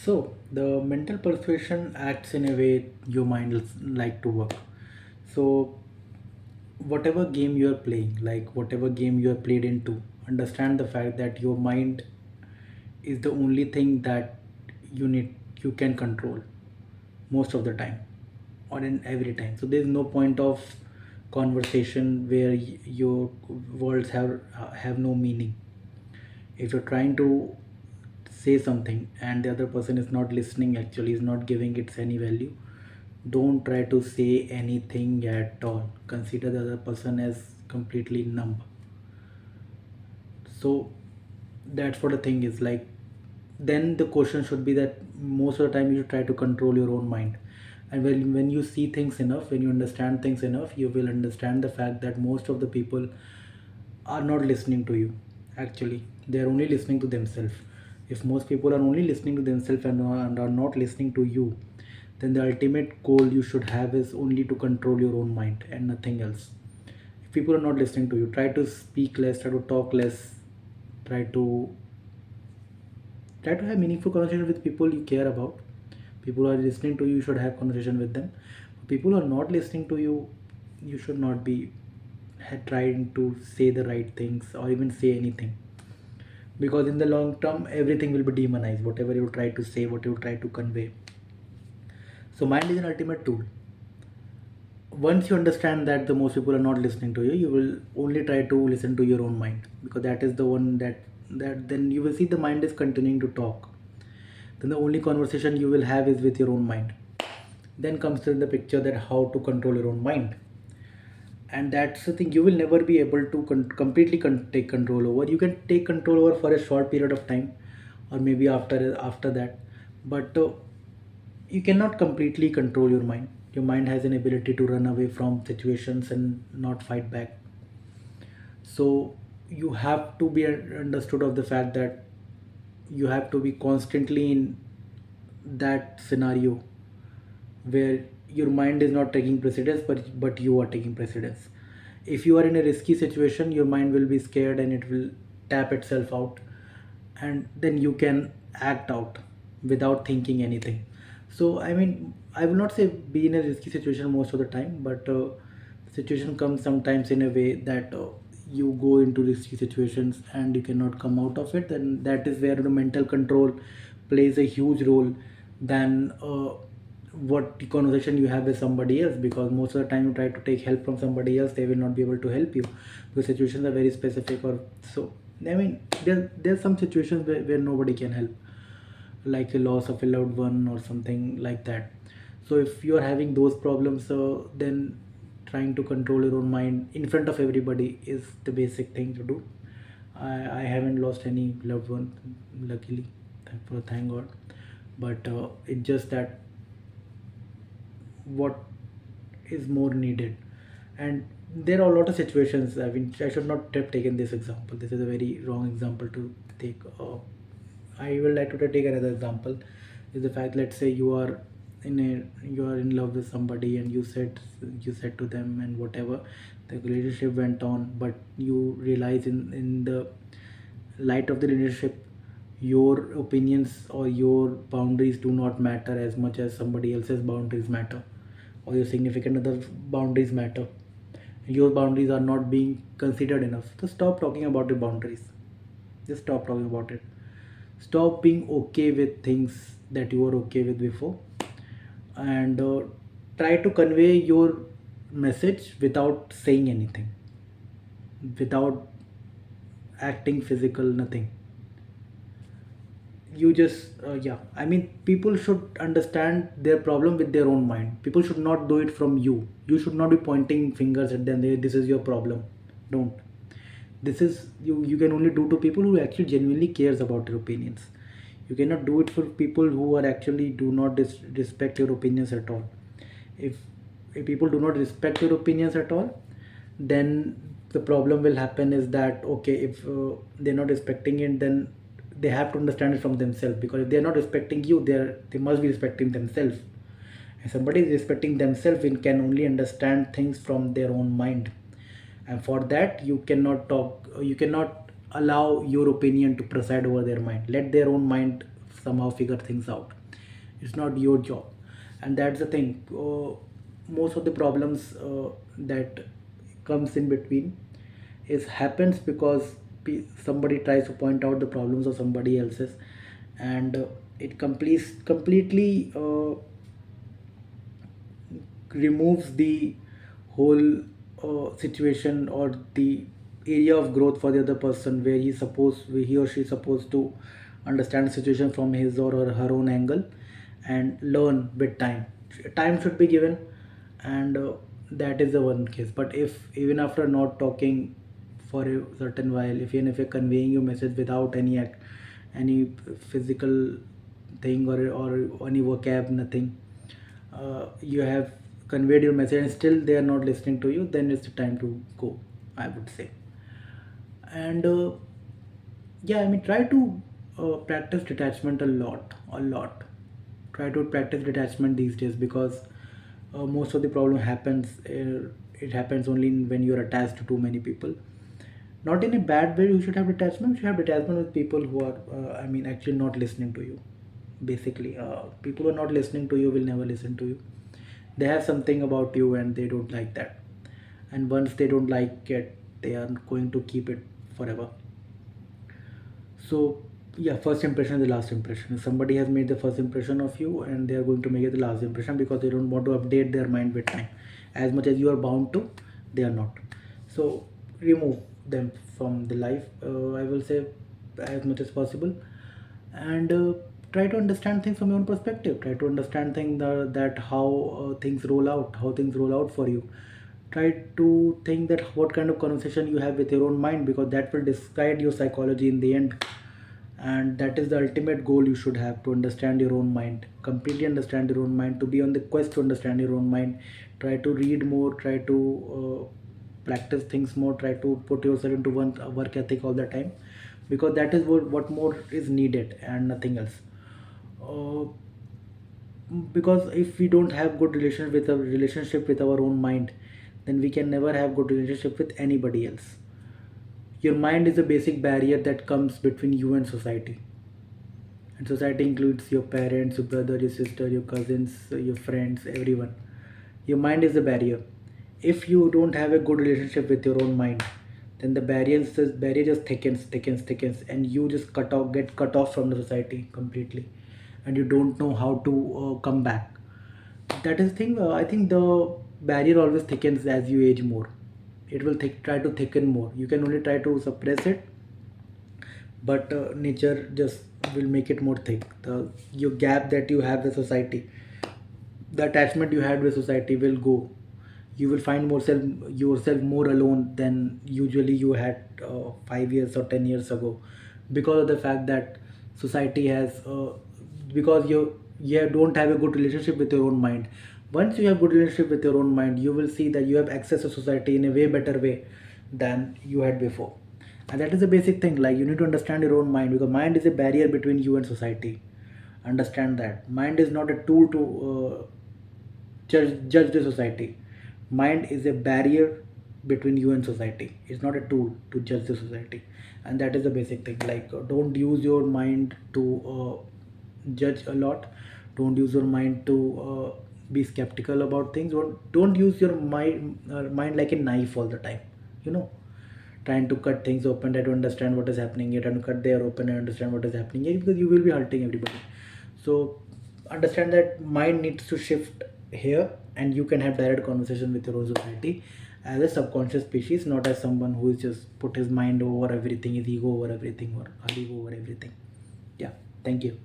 So the mental persuasion acts in a way your mind like to work. So whatever game you are playing, like whatever game you are played into, understand the fact that your mind is the only thing that you can control most of the time or in every time. So there's no point of conversation where your words have no meaning. If you're trying to say something and the other person is not listening, actually is not giving it any value, don't try to say anything at all. Consider the other person as completely numb. So that's what the thing is like. Then the question should be that most of the time you should try to control your own mind. And when you see things enough, when you understand things enough, you will understand the fact that most of the people are not listening to you. Actually, they are only listening to themselves. If most people are only listening to themselves and are not listening to you, then the ultimate goal you should have is only to control your own mind and nothing else. If people are not listening to you, try to speak less, try to talk less, try to have meaningful conversation with people you care about. People are listening to you, you should have conversation with them. People who are not listening to you, you should not be trying to say the right things or even say anything, because in the long term everything will be demonized, whatever you try to say, what you try to convey. So mind is an ultimate tool. Once you understand that the most people are not listening to you, you will only try to listen to your own mind, because that is the one that then you will see the mind is continuing to talk. Then the only conversation you will have is with your own mind. Then comes in the picture that how to control your own mind. And that's the thing, you will never be able to completely take control over. You can take control over for a short period of time, or maybe after that. But you cannot completely control your mind. Your mind has an ability to run away from situations and not fight back. So you have to be understood of the fact that you have to be constantly in that scenario where your mind is not taking precedence, but you are taking precedence. If you are in a risky situation, your mind will be scared and it will tap itself out, and then you can act out without thinking anything. So I mean, I will not say be in a risky situation most of the time, but situation comes sometimes in a way that you go into risky situations and you cannot come out of it. Then that is where the mental control plays a huge role than what the conversation you have with somebody else, because most of the time you try to take help from somebody else, they will not be able to help you because situations are very specific. Or so I mean, there's some situations where nobody can help, like a loss of a loved one or something like that. So if you are having those problems, then trying to control your own mind in front of everybody is the basic thing to do. I haven't lost any loved one, luckily, thank God. But it's just that what is more needed. And there are a lot of situations, I mean, I should not have taken this example, this is a very wrong example to take. I would like to take another example. Is the fact, let's say you are in love with somebody and you said to them and whatever, the relationship went on, but you realize in the light of the relationship, your opinions or your boundaries do not matter as much as somebody else's boundaries matter, or your significant other boundaries matter. Your boundaries are not being considered enough. So stop talking about your boundaries. Just stop talking about it. Stop being okay with things that you were okay with before, and try to convey your message without saying anything, without acting physical, nothing. You just yeah, I mean, people should understand their problem with their own mind. People should not do it from you. You should not be pointing fingers at them, this is your problem. Don't. This is you can only do to people who actually genuinely cares about your opinions. You cannot do it for people who are actually do not respect your opinions at all. if if people do not respect your opinions at all, then the problem will happen is that, okay, if they're not respecting it, then they have to understand it from themselves, because if they're not respecting you, they must be respecting themselves. And somebody is respecting themselves and can only understand things from their own mind. And for that, you cannot allow your opinion to preside over their mind. Let their own mind somehow figure things out. It's not your job. And that's the thing. Most of the problems that comes in between is happens because somebody tries to point out the problems of somebody else's, and it completely removes the whole situation or the area of growth for the other person, where he or she is supposed to understand the situation from his or her own angle and learn with time. Time should be given, and that is the one case. But if even after not talking for a certain while, if even if you're conveying your message without any physical thing or any vocab, nothing, you have conveyed your message and still they are not listening to you, then it's the time to go, I would say. And yeah, I mean, try to practice detachment a lot. Try to practice detachment these days, because most of the problem happens, it happens only when you're attached to too many people. Not in a bad way. You should have detachment. You should have detachment with people who are I mean, actually not listening to you. Basically, people who are not listening to you will never listen to you. They have something about you and they don't like that, and once they don't like it, they are going to keep it forever. So yeah, first impression is the last impression. If somebody has made the first impression of you, and they are going to make it the last impression because they don't want to update their mind with time, as much as you are bound to, they are not. So remove them from the life, I will say, as much as possible. And try to understand things from your own perspective. Try to understand things that how things roll out for you. Try to think that what kind of conversation you have with your own mind, because that will decide your psychology in the end. And that is the ultimate goal you should have, to understand your own mind, completely understand your own mind, to be on the quest to understand your own mind. Try to read more, try to practice things more, try to put yourself into one work ethic all the time, because that is what more is needed and nothing else. uh, because if we don't have good relationship with our own mind, then we can never have good relationship with anybody else. Your mind is a basic barrier that comes between you and society. And society includes your parents, your brother, your sister, your cousins, your friends, everyone. Your mind is the barrier. If you don't have a good relationship with your own mind, then the barrier just thickens, and you just get cut off from the society completely, and you don't know how to come back. That is the thing. I think the barrier always thickens as you age more. It will try to thicken more. You can only try to suppress it, but nature just will make it more thick. The your gap that you have with society, the attachment you had with society will go. You will find yourself more alone than usually you had 5 years or 10 years ago, because of the fact that society has because you don't have a good relationship with your own mind. Once you have good relationship with your own mind, you will see that you have access to society in a way better way than you had before. And that is a basic thing. Like, you need to understand your own mind, because mind is a barrier between you and society. Understand that mind is not a tool to judge the society. Mind is a barrier between you and society. It's not a tool to judge the society. And that is the basic thing. Like, don't use your mind to judge a lot. Don't use your mind to be skeptical about things. Don't use your mind like a knife all the time, you know trying to cut things open, try to understand what is happening here, trying to cut there open and understand what is happening here, because you will be hurting everybody. So understand that mind needs to shift here, and you can have direct conversation with your own society as a subconscious species, not as someone who is just put his mind over everything, his ego over everything, or her ego over everything. Yeah, thank you.